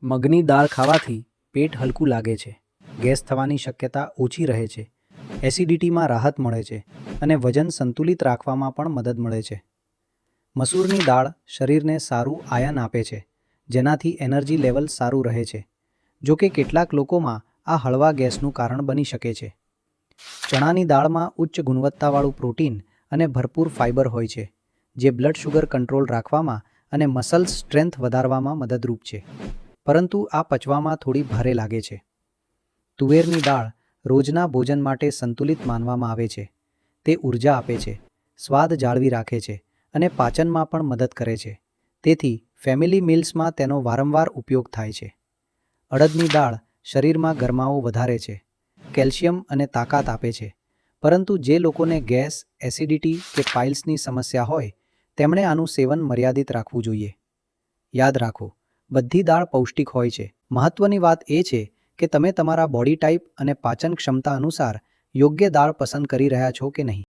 મગની દાળ ખાવાથી પેટ હલકું લાગે છે, ગેસ થવાની શક્યતા ઓછી રહે છે, એસિડિટીમાં રાહત મળે છે અને વજન સંતુલિત રાખવામાં પણ મદદ મળે છે. મસૂરની દાળ શરીરને સારું આયન આપે છે, જેનાથી એનર્જી લેવલ સારું રહે છે. જો કે કેટલાક લોકોમાં આ હળવા ગેસનું કારણ બની શકે છે. ચણાની દાળમાં ઉચ્ચ ગુણવત્તાવાળું પ્રોટીન અને ભરપૂર ફાઇબર હોય છે, જે બ્લડ શુગર કંટ્રોલ રાખવામાં અને મસલ્સ સ્ટ્રેન્થ વધારવામાં મદદરૂપ છે. પરંતુ આ પચવામાં થોડી ભારે લાગે છે. તુવેરની દાળ રોજના ભોજન માટે સંતુલિત માનવામાં આવે છે. તે ઉર્જા આપે છે, સ્વાદ જાળવી રાખે છે અને પાચનમાં પણ મદદ કરે છે. તેથી ફેમિલી મીલ્સમાં તેનો વારંવાર ઉપયોગ થાય છે. અડદની દાળ શરીરમાં ગરમાવો વધારે છે, કેલ્શિયમ અને તાકાત આપે છે. પરંતુ જે લોકોને ગેસ, એસિડિટી કે પાઇલ્સની સમસ્યા હોય, તેમણે આનું સેવન મર્યાદિત રાખવું જોઈએ. યાદ રાખો, બધી દાળ પૌષ્ટિક હોય છે. મહત્વની વાત એ છે કે તમે તમારા બોડી ટાઈપ અને પાચન ક્ષમતા અનુસાર યોગ્ય દાળ પસંદ કરી રહ્યા છો કે નહીં.